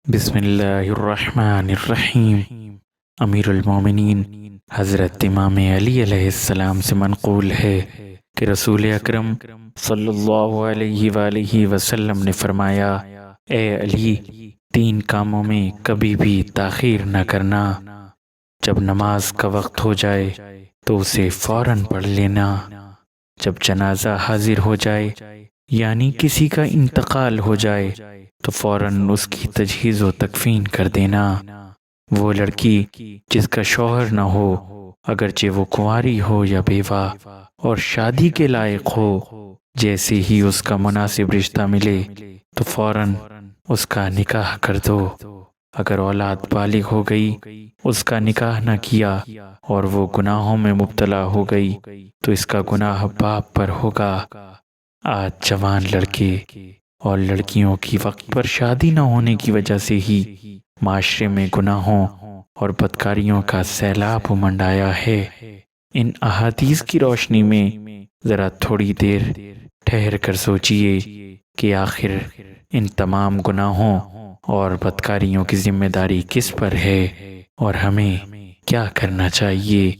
بسم اللہ الرحمن الرحیم۔ امیر المومنین حضرت امام علی علیہ السلام سے منقول ہے کہ رسول اکرم صلی اللہ علیہ وآلہ وسلم نے فرمایا، اے علی، 3 کاموں میں کبھی بھی تاخیر نہ کرنا۔ جب نماز کا وقت ہو جائے تو اسے فوراً پڑھ لینا۔ جب جنازہ حاضر ہو جائے یعنی کسی کا انتقال ہو جائے تو فوراً اس کی تجہیز و تکفین کر دینا۔ وہ لڑکی جس کا شوہر نہ ہو، اگرچہ وہ کنواری ہو یا بیوہ، اور شادی کے لائق ہو، جیسے ہی اس کا مناسب رشتہ ملے تو فوراً اس کا نکاح کر دو۔ اگر اولاد بالغ ہو گئی، اس کا نکاح نہ کیا اور وہ گناہوں میں مبتلا ہو گئی تو اس کا گناہ باپ پر ہوگا۔ آج جوان لڑکے اور لڑکیوں کی وقت پر شادی نہ ہونے کی وجہ سے ہی معاشرے میں گناہوں اور بدکاریوں کا سیلاب امنڈ آیا ہے۔ ان احادیث کی روشنی میں ذرا تھوڑی دیر ٹھہر کر سوچئے کہ آخر ان تمام گناہوں اور بدکاریوں کی ذمہ داری کس پر ہے اور ہمیں کیا کرنا چاہیے۔